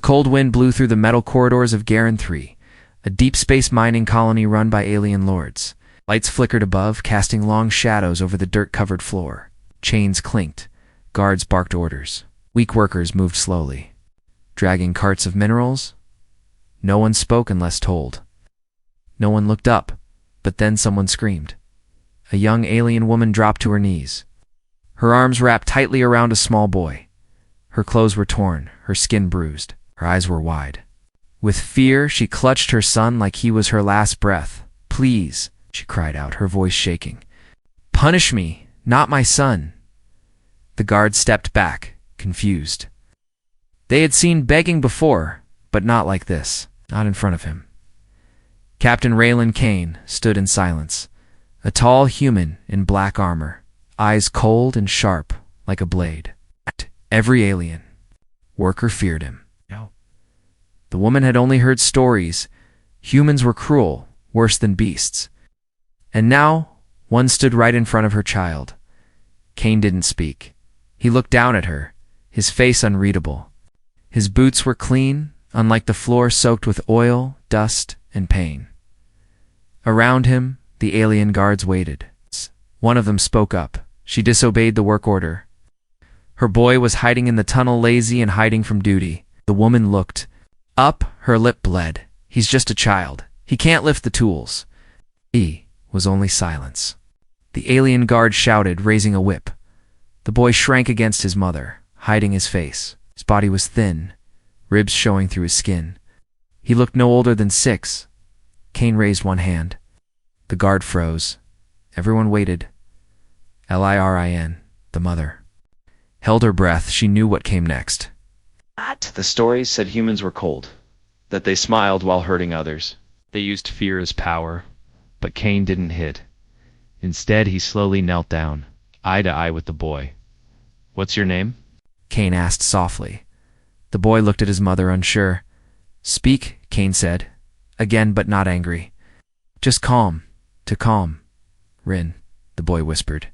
cold wind blew through the metal corridors of Garen 3, a deep space mining colony run by alien lords. Lights flickered above, casting long shadows over the dirt-covered floor. Chains clinked. Guards barked orders. Weak workers moved slowly, dragging carts of minerals. No one spoke unless told. No one looked up, but then someone screamed. A young alien woman dropped to her knees, her arms wrapped tightly around a small boy. Her clothes were torn, her skin bruised, her eyes were wide. With fear, she clutched her son like he was her last breath. "Please," she cried out, her voice shaking. "Punish me, not my son." The guard stepped back, confused. They had seen begging before, but not like this, not in front of him. Captain Raylan Kane stood in silence, a tall human in black armor, eyes cold and sharp like a blade. Every alien worker feared him. The woman had only heard stories. Humans were cruel, worse than beasts. And now, one stood right in front of her child. Kane didn't speak. He looked down at her, his face unreadable. His boots were clean, unlike the floor soaked with oil, dust, and pain. Around him, the alien guards waited. One of them spoke up. She disobeyed the work order. Her boy was hiding in the tunnel, lazy and hiding from duty. The woman looked up, her lip bled. "He's just a child. He can't lift the tools." He was only silence. The alien guard shouted, raising a whip. The boy shrank against his mother, hiding his face. His body was thin, ribs showing through his skin. He looked no older than 6. Kane raised one hand. The guard froze. Everyone waited. Lirin, the mother, held her breath. She knew what came next. The stories said humans were cold, that they smiled while hurting others. They used fear as power, but Kane didn't hit. Instead, he slowly knelt down, eye to eye with the boy. "What's your name?" Kane asked softly. The boy looked at his mother, unsure. "Speak," Kane said, again but not angry. "Just calm, to calm." "Rin," the boy whispered.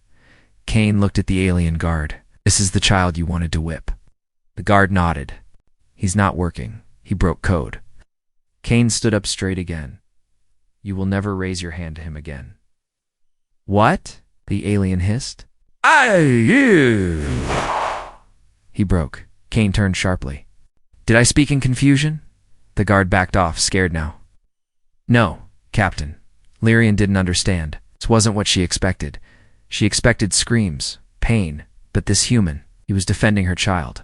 Kane looked at the alien guard. "This is the child you wanted to whip." The guard nodded. "He's not working. He broke code." Kane stood up straight again. "You will never raise your hand to him again." "What?" the alien hissed. You! He broke. Kane turned sharply. "Did I speak in confusion?" The guard backed off, scared now. "No, Captain." Lyrian didn't understand. This wasn't what she expected. She expected screams, pain, but this human, he was defending her child.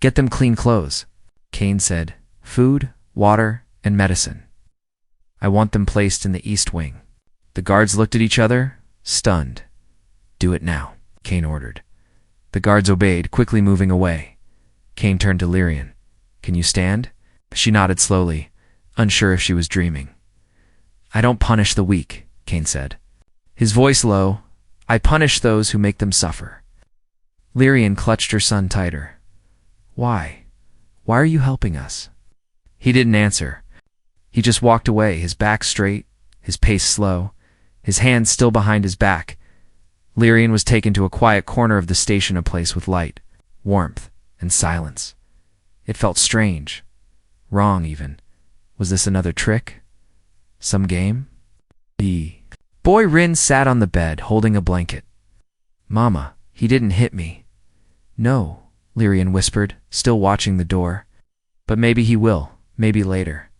"Get them clean clothes," Kane said. "Food, water, and medicine. I want them placed in the East Wing." The guards looked at each other, stunned. "Do it now," Kane ordered. The guards obeyed, quickly moving away. Kane turned to Lyrian. "Can you stand?" She nodded slowly, unsure if she was dreaming. "I don't punish the weak," Kane said. His voice low. "I punish those who make them suffer." Lyrian clutched her son tighter. "Why? Why are you helping us?" He didn't answer. He just walked away, his back straight, his pace slow, his hands still behind his back. Lyrian was taken to a quiet corner of the station, a place with light, warmth, and silence. It felt strange. Wrong, even. Was this another trick? Some game? Boy Rin sat on the bed, holding a blanket. "Mama, he didn't hit me." "No," Lyrian whispered, still watching the door. "But maybe he will, maybe later."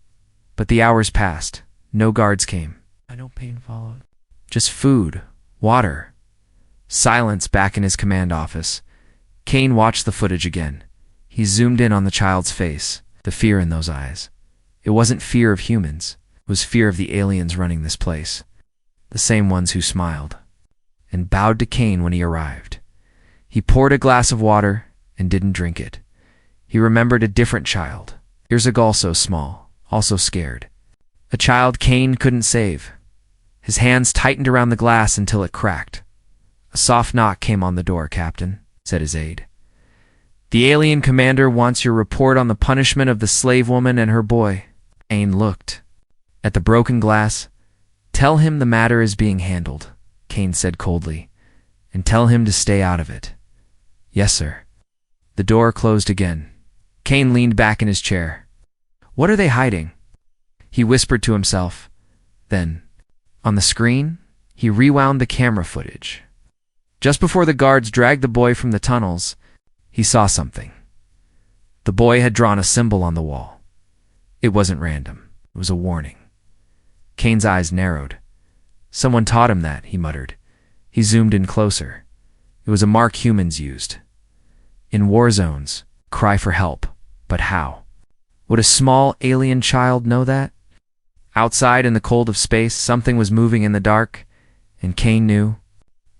But the hours passed. No guards came. No pain followed. Just food, water. Silence back in his command office. Kane watched the footage again. He zoomed in on the child's face, the fear in those eyes. It wasn't fear of humans. It was fear of the aliens running this place. The same ones who smiled and bowed to Kane when he arrived. He poured a glass of water and didn't drink it. He remembered a different child, years ago, also small, also scared. A child Kane couldn't save. His hands tightened around the glass until it cracked. A soft knock came on the door. "Captain," said his aide. "The alien commander wants your report on the punishment of the slave woman and her boy." Kane looked at the broken glass. "Tell him the matter is being handled," Kane said coldly, "and tell him to stay out of it." "Yes, sir." The door closed again. Kane leaned back in his chair. What are they hiding? He whispered to himself. Then, on the screen, he rewound the camera footage. Just before the guards dragged the boy from the tunnels, he saw something. The boy had drawn a symbol on the wall. It wasn't random. It was a warning. Kane's eyes narrowed. Someone taught him that, he muttered. He zoomed in closer. It was a mark humans used. In war zones, cry for help. But how? Would a small alien child know that? Outside in the cold of space, something was moving in the dark, and Kane knew.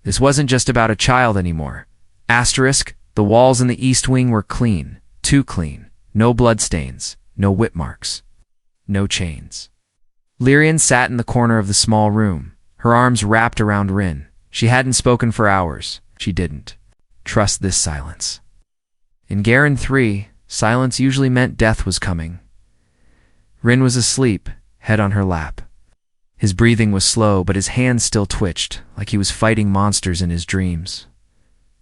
This wasn't just about a child anymore. Asterisk, the walls in the East Wing were clean, too clean. No bloodstains, no whip marks, no chains. Lyrian sat in the corner of the small room, her arms wrapped around Rin. She hadn't spoken for hours. She didn't trust this silence. In Garen 3, silence usually meant death was coming. Rin was asleep, head on her lap. His breathing was slow, but his hands still twitched, like he was fighting monsters in his dreams.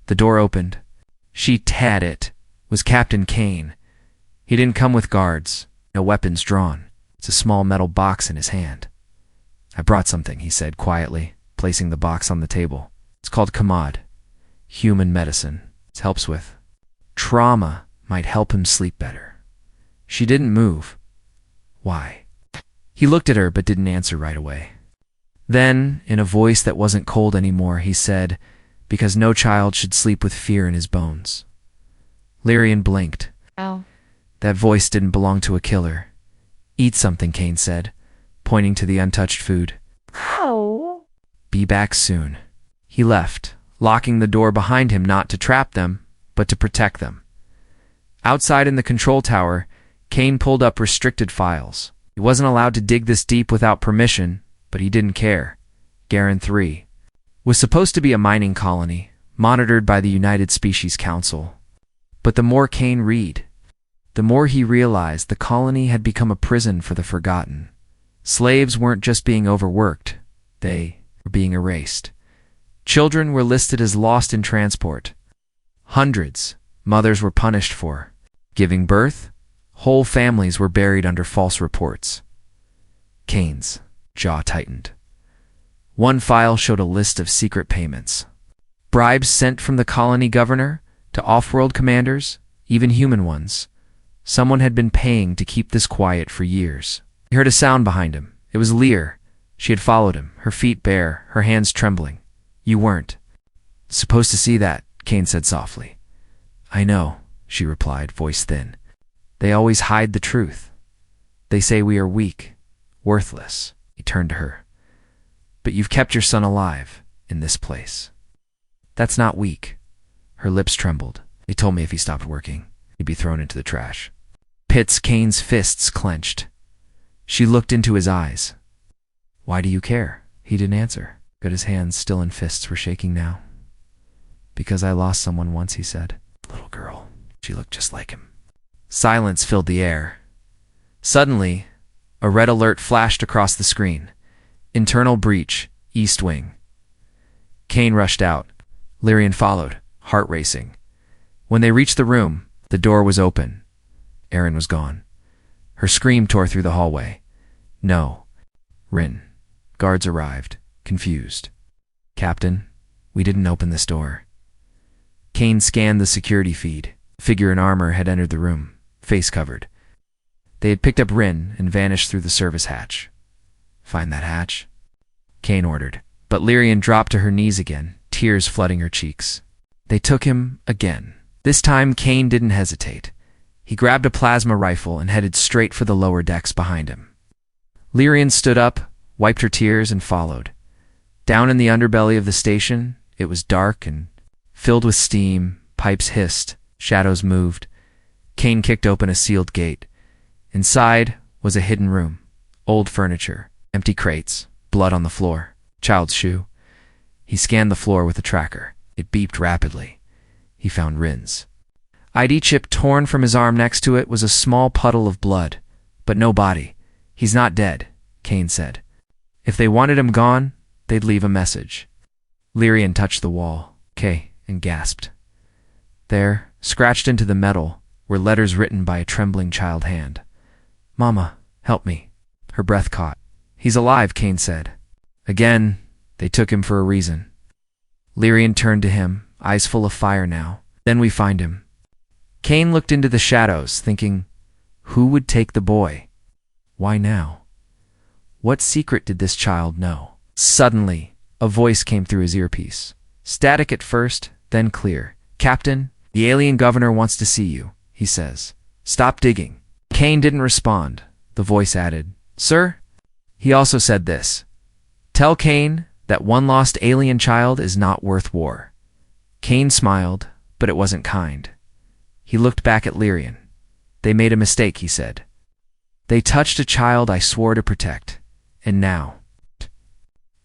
The door opened. She had it. Was Captain Kane. He didn't come with guards, no weapons drawn. It's a small metal box in his hand. I brought something, he said quietly, placing the box on the table. It's called Kamad. Human medicine. It helps with trauma. Might help him sleep better. She didn't move. Why? He looked at her but didn't answer right away. Then, in a voice that wasn't cold anymore, he said, because no child should sleep with fear in his bones. Lyrian blinked. Ow. That voice didn't belong to a killer. Eat something, Kane said, pointing to the untouched food. Ow. Be back soon. He left, locking the door behind him not to trap them, but to protect them. Outside in the control tower, Kane pulled up restricted files. He wasn't allowed to dig this deep without permission, but he didn't care. Garen 3 was supposed to be a mining colony, monitored by the United Species Council. But the more Kane read, the more he realized the colony had become a prison for the forgotten. Slaves weren't just being overworked, they were being erased. Children were listed as lost in transport. Hundreds, mothers were punished for giving birth. Whole families were buried under false reports. Kane's jaw tightened. One file showed a list of secret payments. Bribes sent from the colony governor to off-world commanders, even human ones. Someone had been paying to keep this quiet for years. He heard a sound behind him. It was Lear. She had followed him, her feet bare, her hands trembling. You weren't supposed to see that, Kane said softly. I know, she replied, voice thin. They always hide the truth. They say we are weak, worthless. He turned to her. But you've kept your son alive in this place. That's not weak. Her lips trembled. They told me if he stopped working, he'd be thrown into the trash. Kane's fists clenched. She looked into his eyes. Why do you care? He didn't answer, but his hands, still in fists, were shaking now. Because I lost someone once, he said. Little girl. She looked just like him. Silence filled the air. Suddenly, a red alert flashed across the screen. Internal breach, East Wing. Kane rushed out. Lyrian followed, heart racing. When they reached the room, the door was open. Erin was gone. Her scream tore through the hallway. No. Rin. Guards arrived, confused. Captain, we didn't open this door. Kane scanned the security feed. A figure in armor had entered the room, face covered. They had picked up Rin and vanished through the service hatch. Find that hatch, Kane ordered. But Lyrian dropped to her knees again, tears flooding her cheeks. They took him again. This time, Kane didn't hesitate. He grabbed a plasma rifle and headed straight for the lower decks behind him. Lyrian stood up, wiped her tears, and followed. Down in the underbelly of the station, it was dark and filled with steam. Pipes hissed, shadows moved. Kane kicked open a sealed gate. Inside was a hidden room. Old furniture, empty crates, blood on the floor, child's shoe. He scanned the floor with a tracker. It beeped rapidly. He found Rin's ID chip. Torn from his arm next to it was a small puddle of blood, but no body. He's not dead, Kane said. If they wanted him gone, they'd leave a message. Lyrian touched the wall, and gasped. There, scratched into the metal, were letters written by a trembling child hand. "Mama, help me." Her breath caught. "He's alive," Kane said. Again, they took him for a reason. Lyrian turned to him, eyes full of fire now. "Then we find him." Kane looked into the shadows, thinking, who would take the boy? Why now? What secret did this child know? Suddenly, a voice came through his earpiece. Static at first, then clear. "Captain, the alien governor wants to see you," he says. "Stop digging." Kane didn't respond. The voice added, "Sir?" He also said this. "Tell Kane that one lost alien child is not worth war." Kane smiled, but it wasn't kind. He looked back at Lyrian. "They made a mistake," he said. "They touched a child I swore to protect. And now?"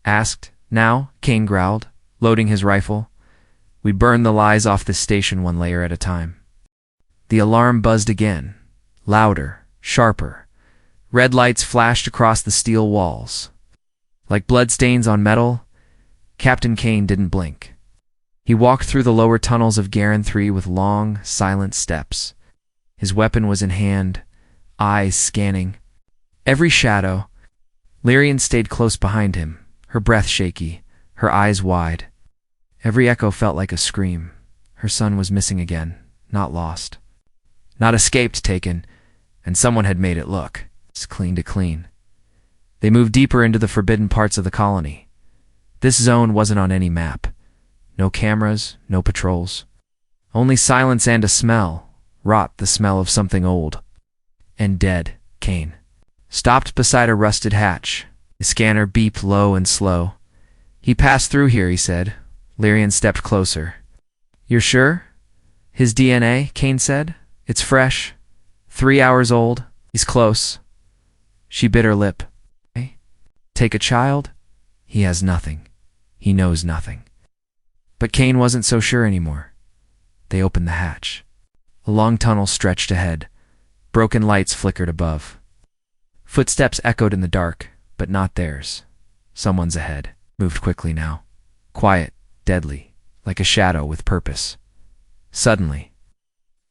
"Asked, now?" Kane growled, loading his rifle. "We burn the lies off this station one layer at a time." The alarm buzzed again, louder, sharper. Red lights flashed across the steel walls. Like bloodstains on metal, Captain Kane didn't blink. He walked through the lower tunnels of Garen 3 with long, silent steps. His weapon was in hand, eyes scanning. Every shadow. Lyrian stayed close behind him, her breath shaky, her eyes wide. Every echo felt like a scream. Her son was missing again, not lost. Not escaped, taken, and someone had made it look. It's clean to clean. They moved deeper into the forbidden parts of the colony. This zone wasn't on any map. No cameras, no patrols. Only silence and a smell, rot, the smell of something old. And dead. Kane stopped beside a rusted hatch. His scanner beeped low and slow. "He passed through here," he said. Lyrian stepped closer. "You're sure?" "His DNA," Kane said. "It's fresh. 3 hours old. He's close." She bit her lip. "Take a child? He has nothing. He knows nothing." But Kane wasn't so sure anymore. They opened the hatch. A long tunnel stretched ahead. Broken lights flickered above. Footsteps echoed in the dark, but not theirs. Someone's ahead. Moved quickly now. Quiet, deadly, like a shadow with purpose. Suddenly,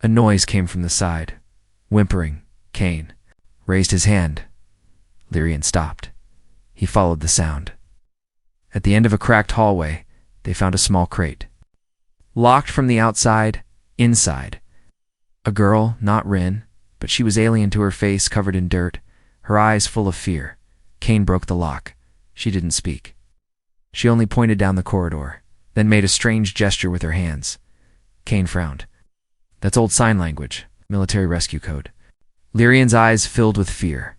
a noise came from the side. Whimpering, Kane raised his hand. Lyrian stopped. He followed the sound. At the end of a cracked hallway, they found a small crate. Locked from the outside, inside. A girl, not Rin, but she was alien to her face, covered in dirt, her eyes full of fear. Kane broke the lock. She didn't speak. She only pointed down the corridor, then made a strange gesture with her hands. Kane frowned. "That's old sign language, military rescue code." Lyrian's eyes filled with fear.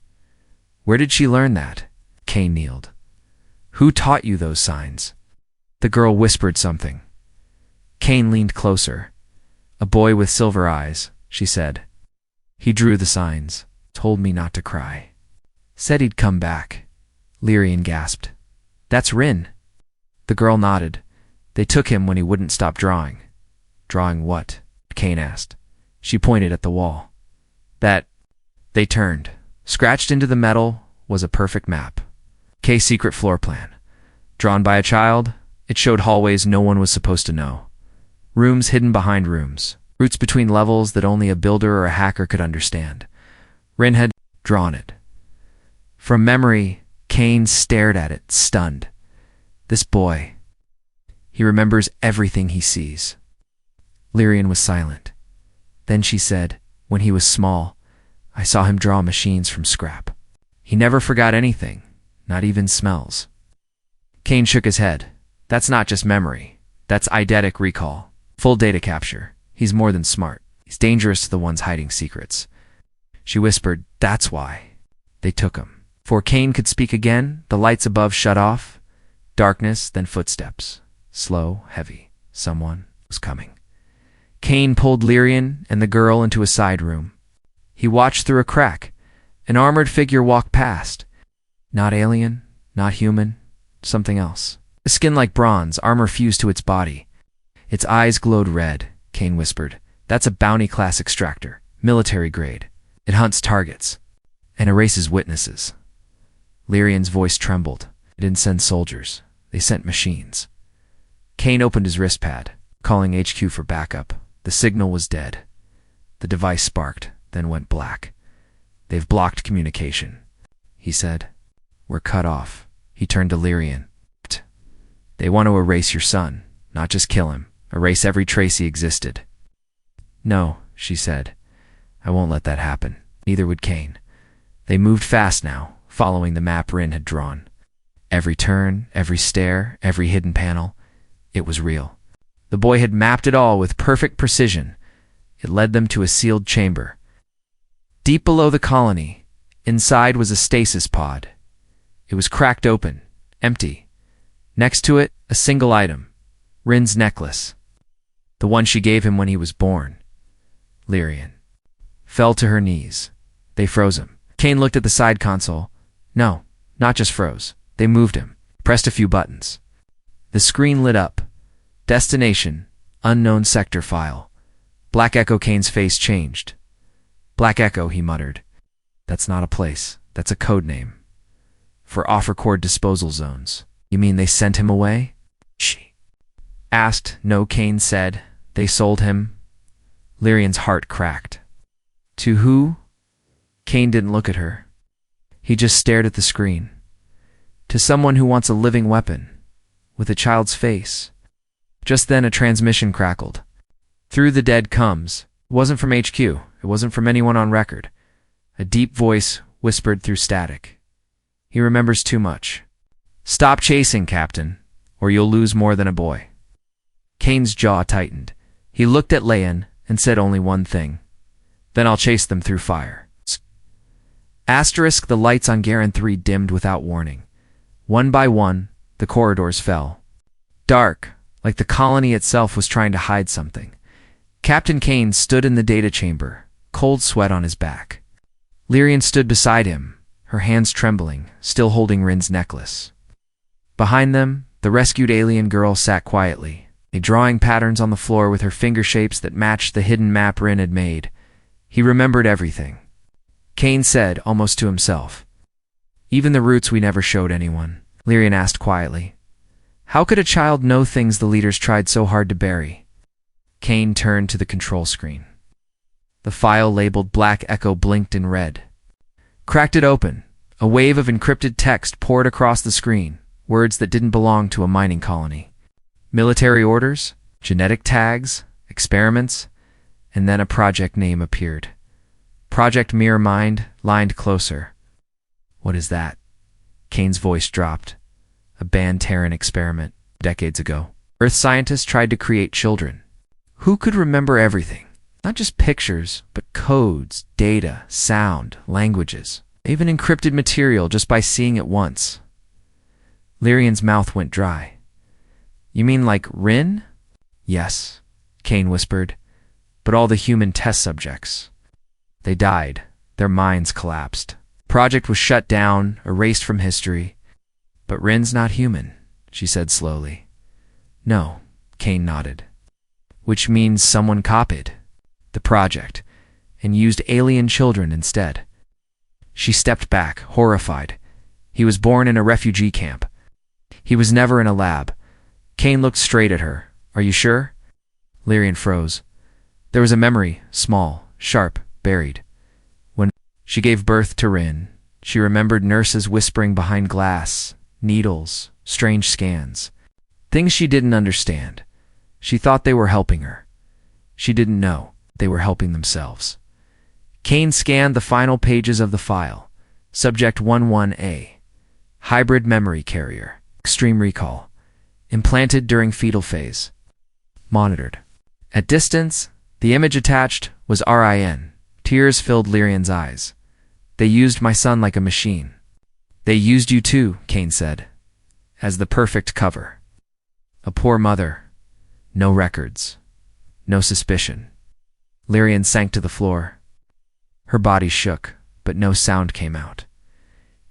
"Where did she learn that?" Kane kneeled. "Who taught you those signs?" The girl whispered something. Kane leaned closer. "A boy with silver eyes," she said. "He drew the signs, told me not to cry. Said he'd come back." Lyrian gasped. "That's Rin." The girl nodded. "They took him when he wouldn't stop drawing." "Drawing what?" Kane asked. She pointed at the wall. "That." They turned. Scratched into the metal was a perfect map. K's secret floor plan. Drawn by a child, it showed hallways no one was supposed to know. Rooms hidden behind rooms. Routes between levels that only a builder or a hacker could understand. Rin had drawn it. From memory, Kane stared at it, stunned. This boy. He remembers everything he sees. Lyrian was silent. Then she said, "When he was small, I saw him draw machines from scrap. He never forgot anything, not even smells." Kane shook his head. "That's not just memory. That's eidetic recall. Full data capture. He's more than smart. He's dangerous to the ones hiding secrets." She whispered, "That's why they took him." Before Kane could speak again, the lights above shut off. Darkness, then footsteps. Slow, heavy. Someone was coming. Kane pulled Lyrian and the girl into a side room. He watched through a crack. An armored figure walked past. Not alien, not human, something else. A skin like bronze, armor fused to its body. Its eyes glowed red, Kane whispered. "That's a bounty class extractor, military grade. It hunts targets and erases witnesses." Lyrian's voice trembled. "They didn't send soldiers. They sent machines." Kane opened his wristpad, calling HQ for backup. The signal was dead. The device sparked, then went black. "They've blocked communication," he said. "We're cut off." He turned to Lyrian. "They want to erase your son, not just kill him. Erase every trace he existed." "No," she said. "I won't let that happen." Neither would Kane. They moved fast now, following the map Rin had drawn. Every turn, every stair, every hidden panel. It was real. The boy had mapped it all with perfect precision. It led them to a sealed chamber. Deep below the colony, inside was a stasis pod. It was cracked open, empty. Next to it, a single item, Rin's necklace. The one she gave him when he was born. Lyrian fell to her knees. They froze him. Kane looked at the side console. No, not just froze. They moved him, pressed a few buttons. The screen lit up. Destination, unknown sector file. Black Echo. Kane's face changed. "Black Echo," he muttered. "That's not a place. That's a code name. For offer-core disposal zones." "You mean they sent him away?" she asked. "No," Kane said. "They sold him." Lyrian's heart cracked. "To who?" Kane didn't look at her. He just stared at the screen. "To someone who wants a living weapon, with a child's face." Just then a transmission crackled. "Through the dead comes." It wasn't from HQ. It wasn't from anyone on record. A deep voice whispered through static. "He remembers too much. Stop chasing, Captain, or you'll lose more than a boy." Kane's jaw tightened. He looked at Leon and said only one thing. "Then I'll chase them through fire." Asterisk. The lights on Garen 3 dimmed without warning. One by one, the corridors fell. Dark, like the colony itself was trying to hide something. Captain Kane stood in the data chamber, cold sweat on his back. Lyrian stood beside him, her hands trembling, still holding Rin's necklace. Behind them, the rescued alien girl sat quietly, drawing patterns on the floor with her finger shapes that matched the hidden map Rin had made. He remembered everything. Kane said, almost to himself. "Even the roots we never showed anyone." Lyrian asked quietly. "How could a child know things the leaders tried so hard to bury?" Kane turned to the control screen. The file labeled Black Echo blinked in red. Cracked it open. A wave of encrypted text poured across the screen, words that didn't belong to a mining colony. Military orders, genetic tags, experiments, and then a project name appeared. Project Mirror Mind, lined closer. "What is that?" Kane's voice dropped. "A banned Terran experiment, decades ago. Earth scientists tried to create children. Who could remember everything? Not just pictures, but codes, data, sound, languages. Even encrypted material just by seeing it once." Lyrian's mouth went dry. "You mean like Rin?" "Yes," Kane whispered. "But all the human test subjects. They died. Their minds collapsed. Project was shut down, erased from history. But Rin's not human," she said slowly. "No," Kane nodded. "Which means someone copied the project and used alien children instead." She stepped back, horrified. "He was born in a refugee camp. He was never in a lab." Kane looked straight at her. "Are you sure?" Lyrian froze. There was a memory, small, sharp, buried. When she gave birth to Rin, she remembered nurses whispering behind glass, needles, strange scans. Things she didn't understand. She thought they were helping her. She didn't know they were helping themselves. Kane scanned the final pages of the file. Subject 11A. Hybrid memory carrier. Extreme recall. Implanted during fetal phase. Monitored. At distance, the image attached was RIN. Tears filled Lyrian's eyes. "They used my son like a machine." "They used you too," Kane said, "as the perfect cover. A poor mother. No records. No suspicion." Lyrian sank to the floor. Her body shook, but no sound came out.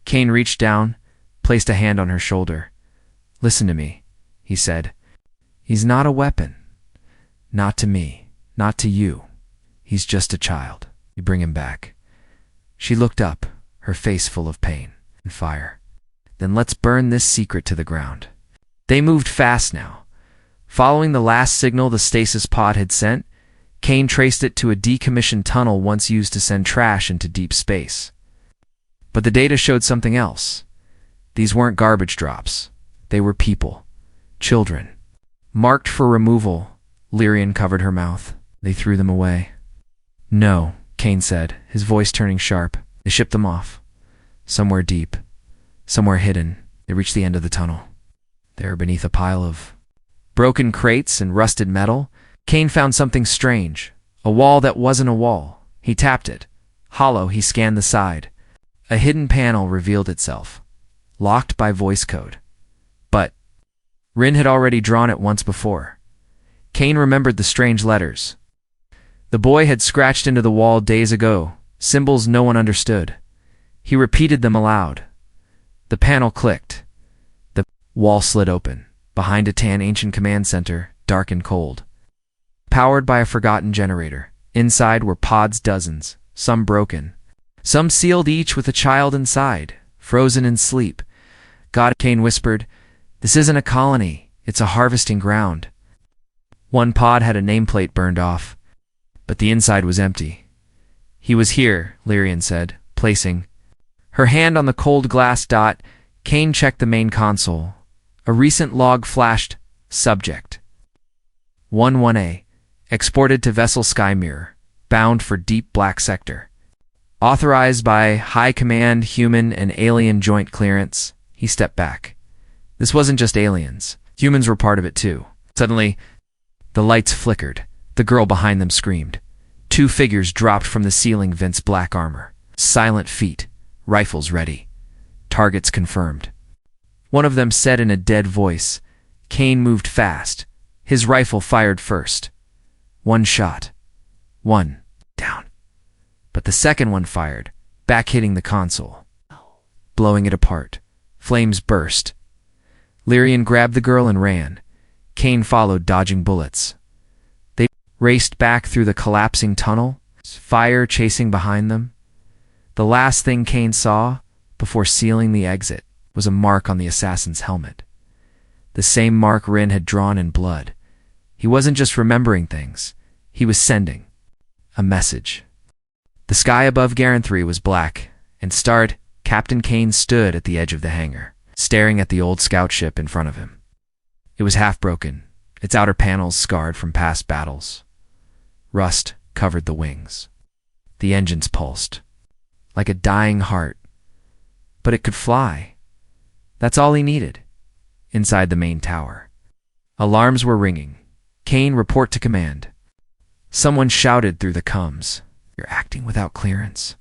Kane reached down, placed a hand on her shoulder. "Listen to me," he said. "He's not a weapon. Not to me. Not to you. He's just a child. You bring him back." She looked up, her face full of pain and fire. "Then let's burn this secret to the ground." They moved fast now. Following the last signal the stasis pod had sent, Kane traced it to a decommissioned tunnel once used to send trash into deep space. But the data showed something else. These weren't garbage drops. They were people. Children. Marked for removal. Lyrian covered her mouth. They threw them away. No, Kane said, his voice turning sharp. They shipped them off. Somewhere deep. Somewhere hidden. They reached the end of the tunnel. There, beneath a pile of broken crates and rusted metal, Kane found something strange. A wall that wasn't a wall. He tapped it. Hollow, he scanned the side. A hidden panel revealed itself. Locked by voice code. But Rin had already drawn it once before. Kane remembered the strange letters. The boy had scratched into the wall days ago, symbols no one understood. He repeated them aloud. The panel clicked. The wall slid open. Behind a tan ancient command center, dark and cold. Powered by a forgotten generator. Inside were pods dozens, some broken. Some sealed, each with a child inside, frozen in sleep. God, Kane whispered, this isn't a colony, it's a harvesting ground. One pod had a nameplate burned off, but the inside was empty. He was here, Lyrian said, placing her hand on the cold glass dot. Kane checked the main console. A recent log flashed. Subject 11A. Exported to vessel Sky Mirror. Bound for deep black sector. Authorized by High Command Human and Alien Joint Clearance. He stepped back. This wasn't just aliens. Humans were part of it too. Suddenly, the lights flickered. The girl behind them screamed. Two figures dropped from the ceiling vents, black armor. Silent feet. Rifles ready. Targets confirmed. One of them said in a dead voice. Kane moved fast. His rifle fired first. One shot. One. Down. But the second one fired, back hitting the console. Blowing it apart. Flames burst. Lyrian grabbed the girl and ran. Kane followed, dodging bullets. They raced back through the collapsing tunnel, fire chasing behind them. The last thing Kane saw, before sealing the exit, was a mark on the assassin's helmet. The same mark Rin had drawn in blood. He wasn't just remembering things. He was sending a message. The sky above Garen 3 was black, and starred. Captain Kane stood at the edge of the hangar, staring at the old scout ship in front of him. It was half-broken, its outer panels scarred from past battles. Rust covered the wings. The engines pulsed, like a dying heart. But it could fly. That's all he needed. Inside the main tower, alarms were ringing. Kane, report to command. Someone shouted through the comms. You're acting without clearance.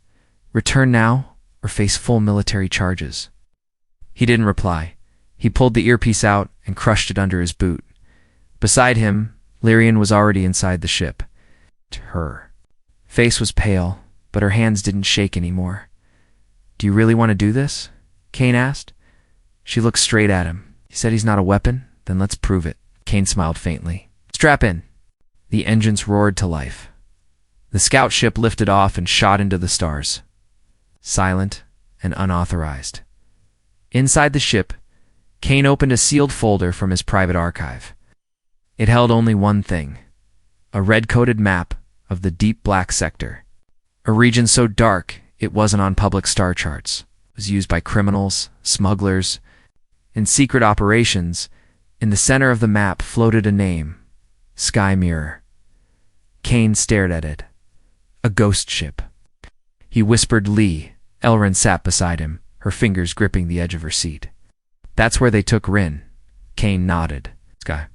Return now or face full military charges. He didn't reply. He pulled the earpiece out and crushed it under his boot. Beside him, Lyrian was already inside the ship. Her face was pale, but her hands didn't shake anymore. Do you really want to do this? Kane asked. She looked straight at him. He said he's not a weapon? Then let's prove it. Kane smiled faintly. Strap in. The engines roared to life. The scout ship lifted off and shot into the stars. Silent and unauthorized. Inside the ship, Kane opened a sealed folder from his private archive. It held only one thing. A red-coded map of the deep black sector. A region so dark it wasn't on public star charts. It was used by criminals, smugglers, and secret operations. In the center of the map floated a name. Sky Mirror. Kane stared at it. A ghost ship. He whispered Lee. Elrin sat beside him, her fingers gripping the edge of her seat. That's where they took Rin. Kane nodded. Sky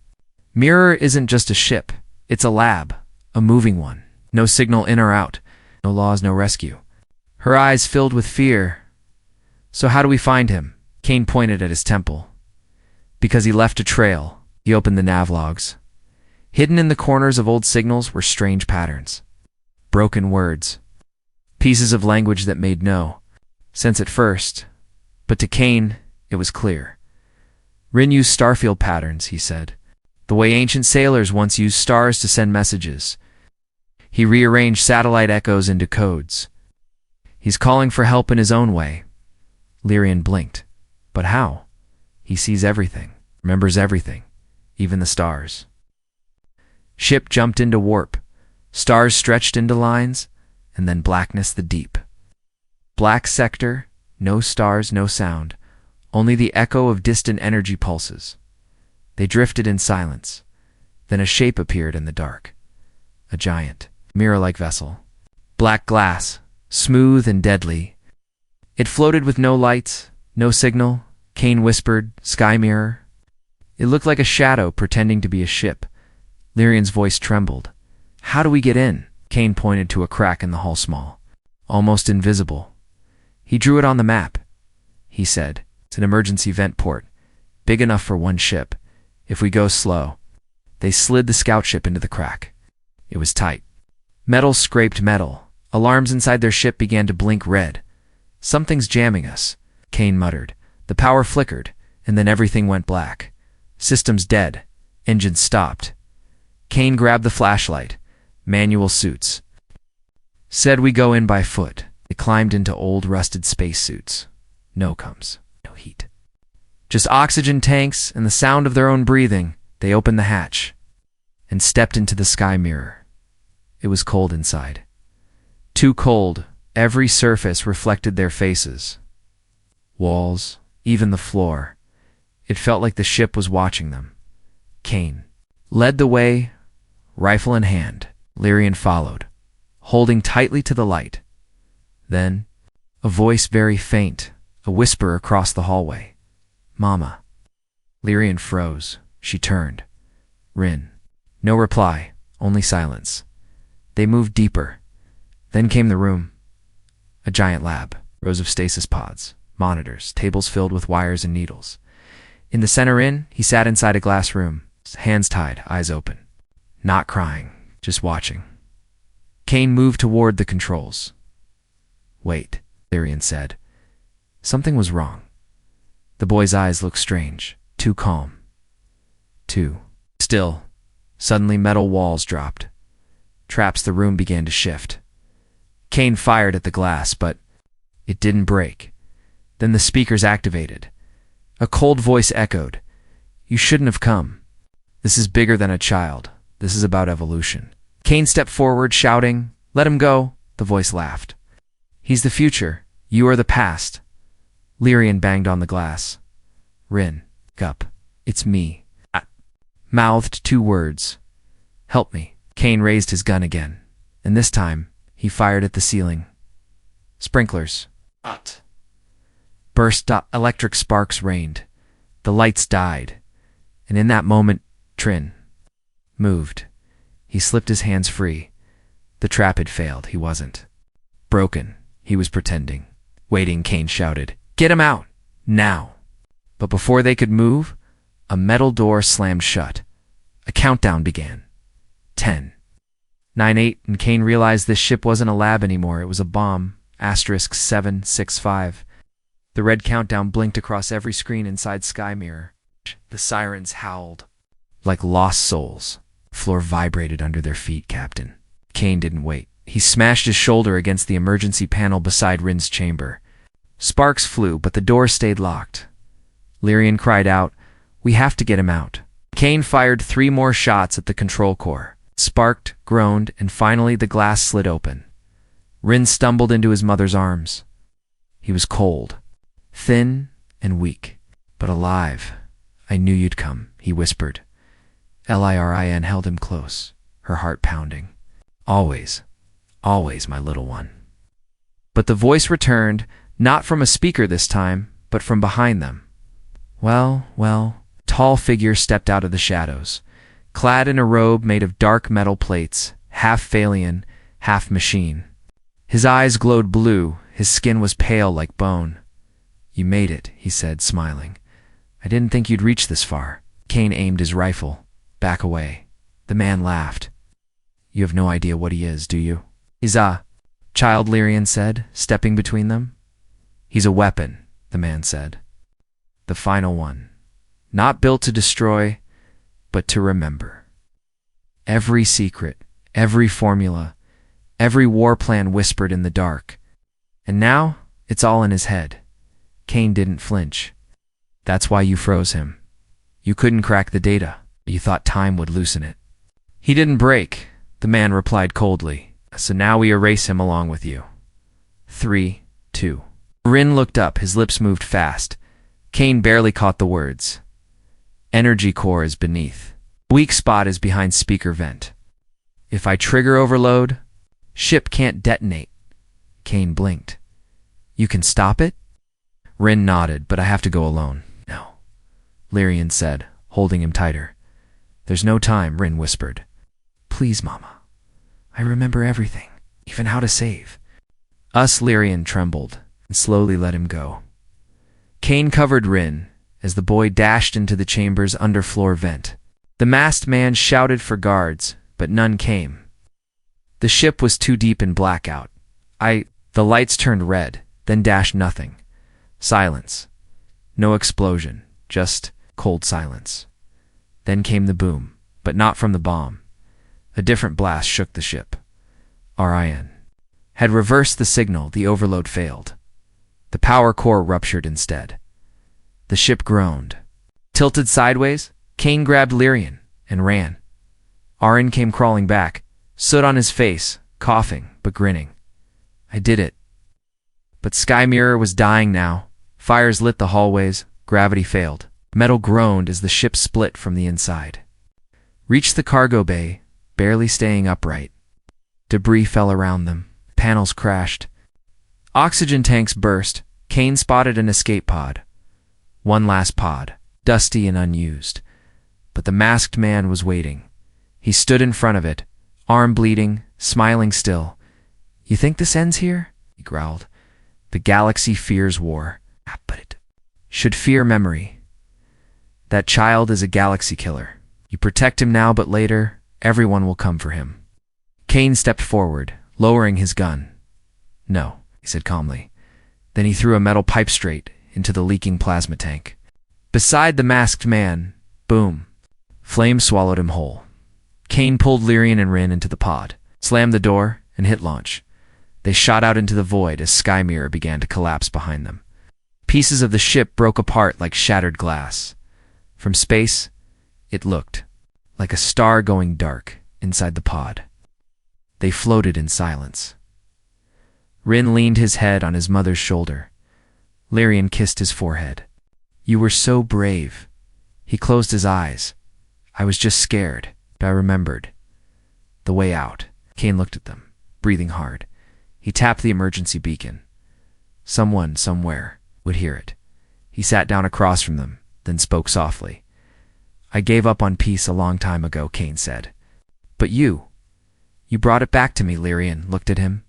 Mirror isn't just a ship. It's a lab. A moving one. No signal in or out. No laws, no rescue. Her eyes filled with fear. So how do we find him? Kane pointed at his temple. Because he left a trail. He opened the nav logs. Hidden in the corners of old signals were strange patterns. Broken words. Pieces of language that made no sense at first. But to Kane, it was clear. Rin used starfield patterns, he said. The way ancient sailors once used stars to send messages. He rearranged satellite echoes into codes. He's calling for help in his own way. Lyrian blinked. But how? He sees everything, remembers everything, even the stars. Ship jumped into warp. Stars stretched into lines, and then blackness the deep. Black sector, no stars, no sound, only the echo of distant energy pulses. They drifted in silence. Then a shape appeared in the dark. A giant, mirror-like vessel. Black glass, smooth and deadly. It floated with no lights, no signal. Kane whispered, "Sky mirror." It looked like a shadow pretending to be a ship. Lyrian's voice trembled. "How do we get in?" Kane pointed to a crack in the hull, small, almost invisible. He drew it on the map. He said, "It's an emergency vent port, big enough for one ship. If we go slow." They slid the scout ship into the crack. It was tight. Metal scraped metal. Alarms inside their ship began to blink red. "Something's jamming us," Kane muttered. The power flickered, and then everything went black. Systems dead. Engines stopped. Kane grabbed the flashlight. Manual suits. Said we go in by foot. They climbed into old rusted spacesuits. No comes. No heat. Just oxygen tanks and the sound of their own breathing. They opened the hatch and stepped into the sky mirror. It was cold inside. Too cold. Every surface reflected their faces. Walls, even the floor. It felt like the ship was watching them. Kane led the way, rifle in hand. Lyrian followed, holding tightly to the light. Then, a voice very faint, a whisper across the hallway. "Mama." Lyrian froze. She turned. "Rin." No reply, only silence. They moved deeper. Then came the room. A giant lab, rows of stasis pods, monitors, tables filled with wires and needles. In the center he sat inside a glass room, hands tied, eyes open. Not crying, just watching. Kane moved toward the controls. "Wait," Lyrian said. Something was wrong. The boy's eyes looked strange, too calm. Too still. Suddenly metal walls dropped. Traps the room began to shift. Kane fired at the glass, but it didn't break. Then the speakers activated. A cold voice echoed, "You shouldn't have come. This is bigger than a child. This is about evolution." Kane stepped forward, shouting, "Let him go." The voice laughed. "He's the future. You are the past." Lyrian banged on the glass. "Rin, Gup, it's me." I mouthed 2 words. "Help me." Kane raised his gun again, and this time he fired at the ceiling. Sprinklers. Burst. Electric sparks rained. The lights died. And in that moment, Trin moved. He slipped his hands free. The trap had failed. He wasn't broken. He was pretending. Waiting, Kane shouted, "Get him out! Now!" But before they could move, a metal door slammed shut. A countdown began. 10, 9, 8, and Kane realized this ship wasn't a lab anymore. It was a bomb. *765. The red countdown blinked across every screen inside Sky Mirror. The sirens howled like lost souls. The floor vibrated under their feet, Captain. Kane didn't wait. He smashed his shoulder against the emergency panel beside Rin's chamber. Sparks flew, but the door stayed locked. Lyrian cried out, "We have to get him out." Kane fired 3 more shots at the control core. Sparked, groaned, and finally the glass slid open. Rin stumbled into his mother's arms. He was cold, thin and weak, but alive. "I knew you'd come," he whispered. Lirin held him close, her heart pounding. "Always, always, my little one." But the voice returned, not from a speaker this time, but from behind them. Well, a tall figure stepped out of the shadows, clad in a robe made of dark metal plates, half Phalian, half machine. His eyes glowed blue, his skin was pale like bone. "You made it," he said, smiling. "I didn't think you'd reach this far." Kane aimed his rifle. "Back away." The man laughed. "You have no idea what he is, do you?" "He's a child," Lyrian said, stepping between them. "He's a weapon," the man said. "The final one. Not built to destroy, but to remember." Every secret, every formula, every war plan whispered in the dark. And now, it's all in his head. Kane didn't flinch. "That's why you froze him. You couldn't crack the data, but you thought time would loosen it." He didn't break. The man replied coldly. So now we erase him along with you. 3, 2. Rin looked up, his lips moved fast. Kane barely caught the words. Energy core is beneath. Weak spot is behind speaker vent. If I trigger overload, ship can't detonate. Kane blinked. You can stop it? Rin nodded, but I have to go alone. No, Lyrian said, holding him tighter. There's no time, Rin whispered. Please, Mama. I remember everything, even how to save. Lyrian trembled and slowly let him go. Kane covered Rin as the boy dashed into the chamber's underfloor vent. The masked man shouted for guards, but none came. The ship was too deep in blackout. The lights turned red, then dashed nothing. Silence. No explosion, just cold silence. Then came the boom, but not from the bomb. A different blast shook the ship. RIN had reversed the signal, the overload failed. The power core ruptured instead. The ship groaned. Tilted sideways, Kane grabbed Lyrian and ran. RN came crawling back, soot on his face, coughing, but grinning. I did it. But Sky Mirror was dying now. Fires lit the hallways, gravity failed. Metal groaned as the ship split from the inside. Reached the cargo bay, barely staying upright. Debris fell around them. Panels crashed. Oxygen tanks burst. Kane spotted an escape pod. One last pod, dusty and unused. But the masked man was waiting. He stood in front of it, arm bleeding, smiling still. You think this ends here? He growled. The galaxy fears war. But it should fear memory. That child is a galaxy killer. You protect him now, but later, everyone will come for him. Kane stepped forward, lowering his gun. No, he said calmly. Then he threw a metal pipe straight into the leaking plasma tank. Beside the masked man, boom. Flame swallowed him whole. Kane pulled Lyrian and Rin into the pod, slammed the door, and hit launch. They shot out into the void as Sky Mirror began to collapse behind them. Pieces of the ship broke apart like shattered glass. From space, it looked like a star going dark inside the pod. They floated in silence. Rin leaned his head on his mother's shoulder. Lyrian kissed his forehead. You were so brave. He closed his eyes. I was just scared, but I remembered. The way out. Kane looked at them, breathing hard. He tapped the emergency beacon. Someone, somewhere, would hear it. He sat down across from them, then spoke softly. I gave up on peace a long time ago, Kane said. But you brought it back to me, Lyrian looked at him.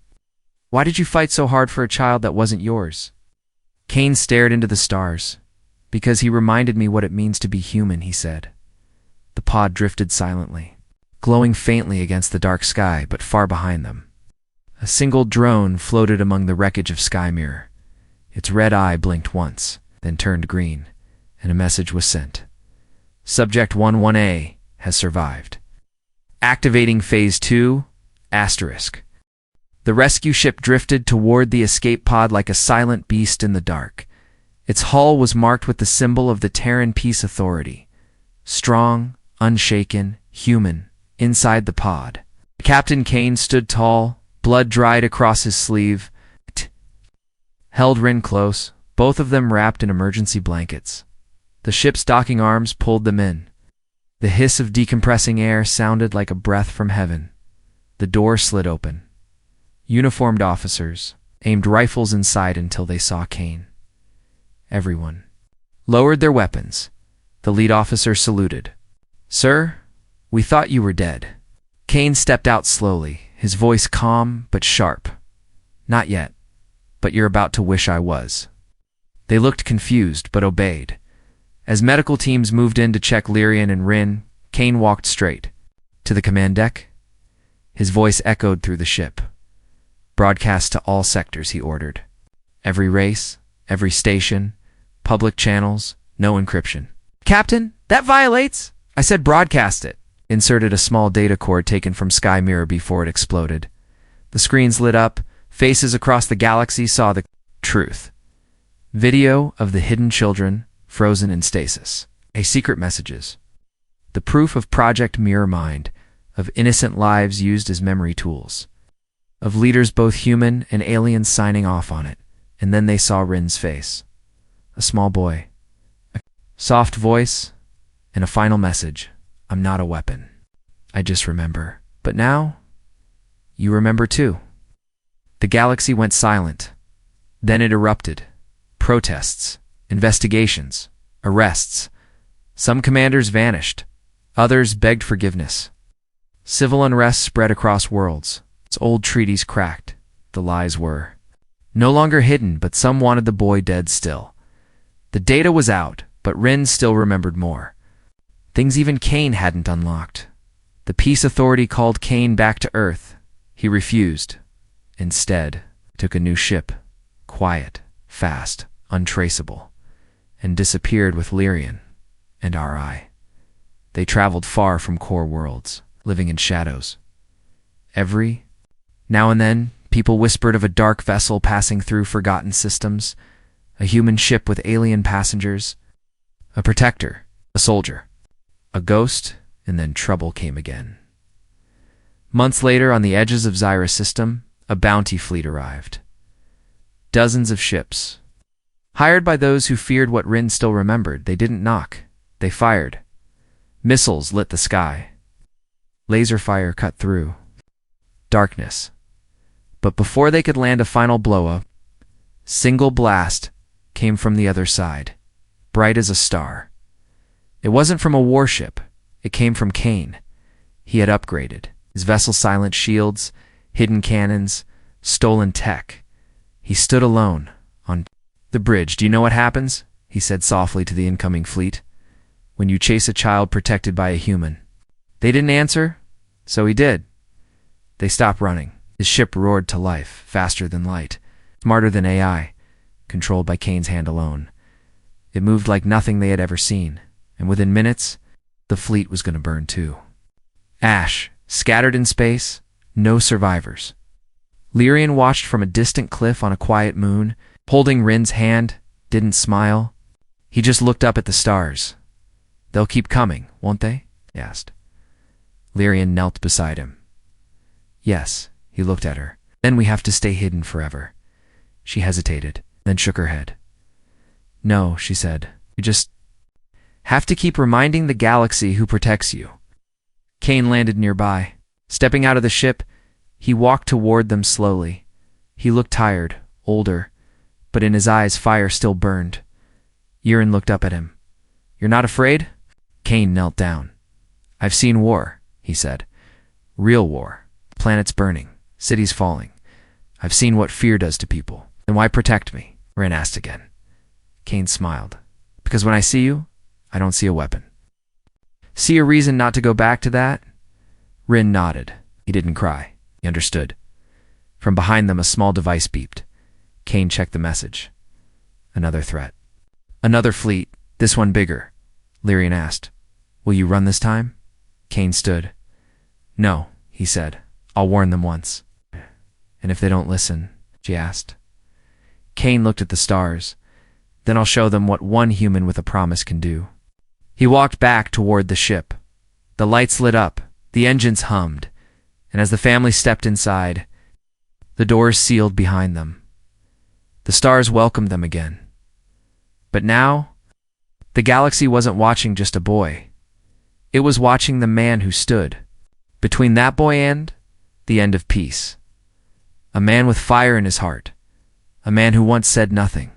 Why did you fight so hard for a child that wasn't yours? Kane stared into the stars. Because he reminded me what it means to be human, he said. The pod drifted silently, glowing faintly against the dark sky, but far behind them. A single drone floated among the wreckage of Sky Mirror. Its red eye blinked once, then turned green, and a message was sent. Subject 11A has survived. Activating Phase 2, asterisk. The rescue ship drifted toward the escape pod like a silent beast in the dark. Its hull was marked with the symbol of the Terran Peace Authority. Strong, unshaken, human, inside the pod. Captain Kane stood tall, blood dried across his sleeve. Held Rin close, both of them wrapped in emergency blankets. The ship's docking arms pulled them in. The hiss of decompressing air sounded like a breath from heaven. The door slid open. Uniformed officers aimed rifles inside until they saw Kane. Everyone lowered their weapons. The lead officer saluted. Sir, we thought you were dead. Kane stepped out slowly, his voice calm but sharp. Not yet, but you're about to wish I was. They looked confused but obeyed. As medical teams moved in to check Lyrian and Rin, Kane walked straight. To the command deck? His voice echoed through the ship. Broadcast to all sectors, he ordered. Every race, every station, public channels, no encryption. Captain, that violates! I said broadcast it. Inserted a small data cord taken from Sky Mirror before it exploded. The screens lit up. Faces across the galaxy saw the truth. Video of the hidden children frozen in stasis. Secret messages. The proof of Project Mirror Mind, of innocent lives used as memory tools, of leaders both human and alien signing off on it. And then they saw Rin's face. A small boy, a soft voice, and a final message. I'm not a weapon. I just remember. But now, you remember too. The galaxy went silent. Then it erupted. Protests, investigations, arrests. Some commanders vanished. Others begged forgiveness. Civil unrest spread across worlds. Its old treaties cracked. The lies were no longer hidden, but some wanted the boy dead still. The data was out, but Rin still remembered more. Things even Kane hadn't unlocked. The Peace Authority called Kane back to Earth. He refused. Instead, took a new ship, quiet, fast, untraceable, and disappeared with Lyrian and RI. They traveled far from core worlds, living in shadows. Every now and then, people whispered of a dark vessel passing through forgotten systems, a human ship with alien passengers, a protector, a soldier, a ghost, and then trouble came again. Months later, on the edges of Zyra's system, a bounty fleet arrived. Dozens of ships. Hired by those who feared what Rin still remembered, they didn't knock. They fired. Missiles lit the sky. Laser fire cut through. Darkness. But before they could land a final blow-up, single blast came from the other side, bright as a star. It wasn't from a warship. It came from Kane. He had upgraded. His vessel's silent shields, hidden cannons, stolen tech. He stood alone on the bridge. Do you know what happens? He said softly to the incoming fleet. When you chase a child protected by a human. They didn't answer, so he did. They stopped running. His ship roared to life, faster than light, smarter than AI, controlled by Kane's hand alone. It moved like nothing they had ever seen, and within minutes, the fleet was going to burn too. Ash, scattered in space, no survivors. Lyrian watched from a distant cliff on a quiet moon, holding Rin's hand, didn't smile. He just looked up at the stars. They'll keep coming, won't they? He asked. Lyrian knelt beside him. Yes, he looked at her. Then we have to stay hidden forever. She hesitated, then shook her head. No, she said. You just have to keep reminding the galaxy who protects you. Kane landed nearby. Stepping out of the ship, he walked toward them slowly. He looked tired, older, but in his eyes fire still burned. Yiren looked up at him. You're not afraid? Kane knelt down. I've seen war, he said. Real war. Planets burning. Cities falling. I've seen what fear does to people. Then why protect me? Rin asked again. Kane smiled. Because when I see you, I don't see a weapon. See a reason not to go back to that? Rin nodded. He didn't cry. He understood. From behind them, a small device beeped. Kane checked the message. Another threat. Another fleet, this one bigger. Lyrian asked. Will you run this time? Kane stood. No, he said. I'll warn them once. And if they don't listen? She asked. Kane looked at the stars. Then I'll show them what one human with a promise can do. He walked back toward the ship. The lights lit up, the engines hummed, and as the family stepped inside, the doors sealed behind them. The stars welcomed them again. But now, the galaxy wasn't watching just a boy. It was watching the man who stood between that boy and the end of peace. A man with fire in his heart. A man who once said nothing,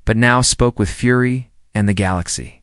but now spoke with fury and the galaxy.